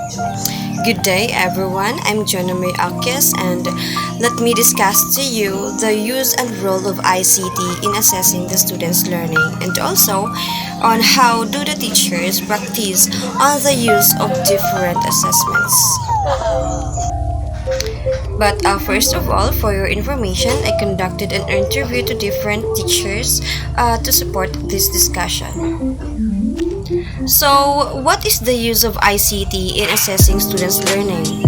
Good day, everyone. I'm Joname Akis, and let me discuss to you the use and role of ICT in assessing the students' learning, and also on how do the teachers practice on the use of different assessments. But first of all, for your information, I conducted an interview to different teachers to support this discussion. So, what is the use of ICT in assessing students' learning?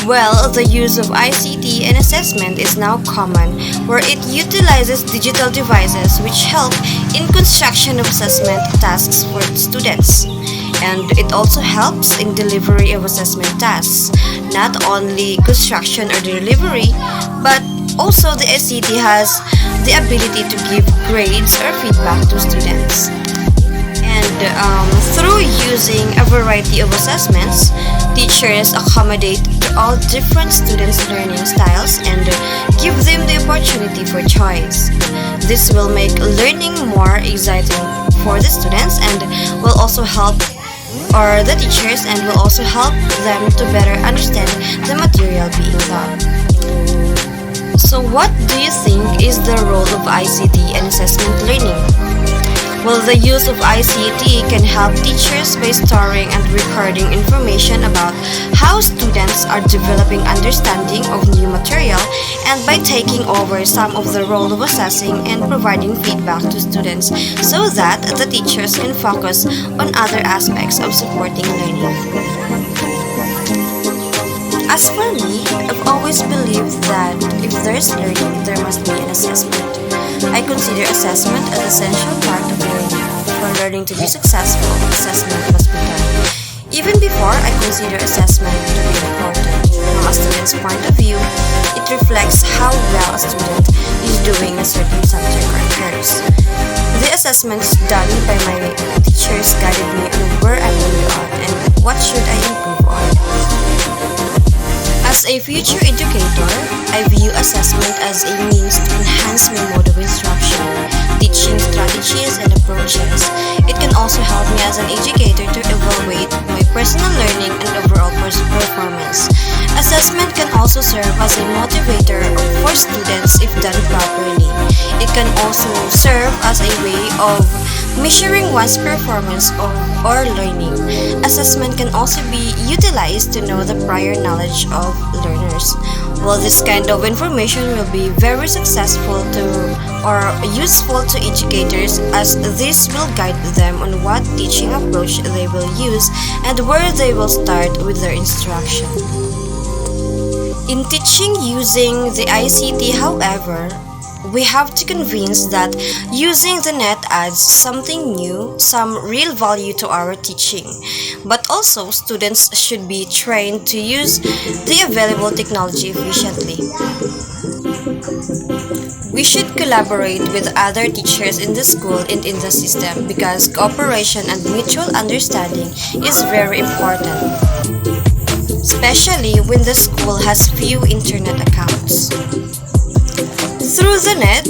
Well, the use of ICT in assessment is now common, where it utilizes digital devices which help in construction of assessment tasks for students. And it also helps in delivery of assessment tasks, not only construction or delivery, but also the ICT has the ability to give grades or feedback to students. And through using a variety of assessments, teachers accommodate to all different students' learning styles and give them the opportunity for choice. This will make learning more exciting for the students and will also help or the teachers and will also help them to better understand the material being taught. So what do you think is the role of ICT in assessment learning? Well, the use of ICT can help teachers by storing and recording information about how students are developing understanding of new material and by taking over some of the role of assessing and providing feedback to students so that the teachers can focus on other aspects of supporting learning. As for me, I've always believed that if there's learning, there must be an assessment. I consider assessment an essential part of learning. For learning to be successful, assessment must be done. Even before I consider assessment to be important, from a student's point of view, it reflects how well a student is doing a certain subject or course. The assessments done by my teachers guided me on where I'm really on and what should I improve on. As a future educator, I view assessment as a means to enhance my mode of instruction, teaching strategies and approaches. It can also help me as an educator to evaluate my personal learning and overall performance. Assessment can also serve as a motivator for students if done properly. It can also serve as a way of measuring one's performance or learning. Assessment can also be utilized to know the prior knowledge of learners. Well, this kind of information will be very successful to or useful to educators as this will guide them on what teaching approach they will use and where they will start with their instruction. In teaching using the ICT, however, we have to convince that using the net adds something new, some real value to our teaching. But also, students should be trained to use the available technology efficiently. We should collaborate with other teachers in the school and in the system because cooperation and mutual understanding is very important, especially when the school has few internet accounts. Through the net,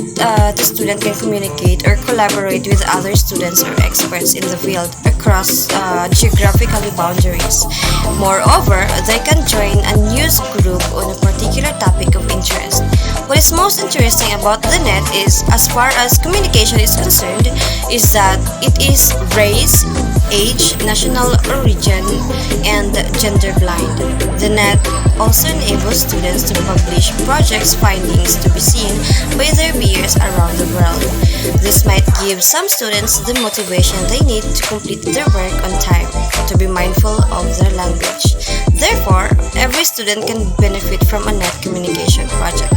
the student can communicate or collaborate with other students or experts in the field across geographical boundaries. Moreover, they can join a news group on a particular topic of interest. What is most interesting about the net is, as far as communication is concerned, is that it is race, age, national origin, and gender blind. The net also enables students to publish projects findings to be seen by their peers around the world. This might give some students the motivation they need to complete their work on time, to be mindful of their language. Therefore, every student can benefit from a net communication project.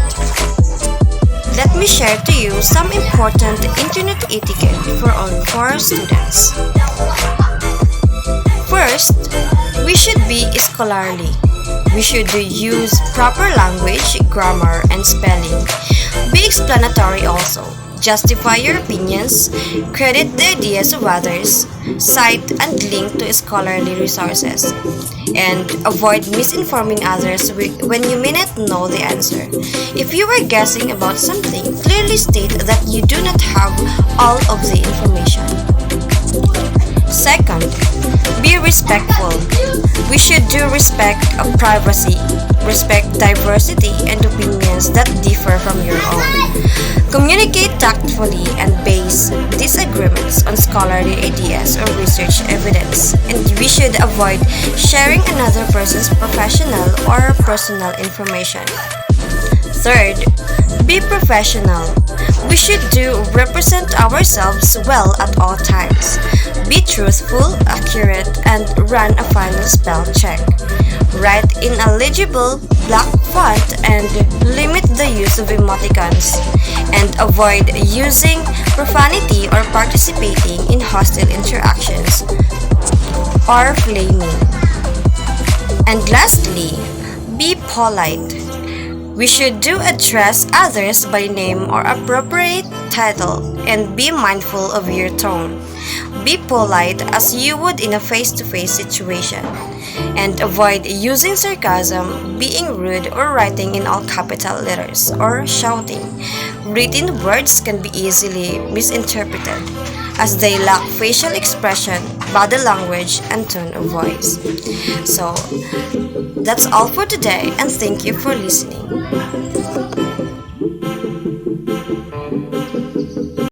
Let me share to you some important internet etiquette for all for students. First, we should be scholarly. We should use proper language, grammar, and spelling. Be explanatory also. Justify your opinions, credit the ideas of others, cite and link to scholarly resources, and avoid misinforming others when you may not know the answer. If you are guessing about something, clearly state that you do not have all of the information. Second, be respectful. We We should do respect of privacy, respect diversity and opinions that differ from your own. Communicate tactfully and base disagreements on scholarly ideas or research evidence. And we should avoid sharing another person's professional or personal information. Third, be professional. We should represent ourselves well at all times. Be truthful, accurate, and run a final spell check. Write in a legible black font and limit the use of emoticons. And avoid using profanity or participating in hostile interactions or flaming. And lastly, be polite. We should address others by name or appropriate title and be mindful of your tone. Be polite as you would in a face-to-face situation and avoid using sarcasm, being rude, or writing in all capital letters or shouting. Written words can be easily misinterpreted as they lack facial expression, body language, and tone of voice. So, that's all for today and thank you for listening.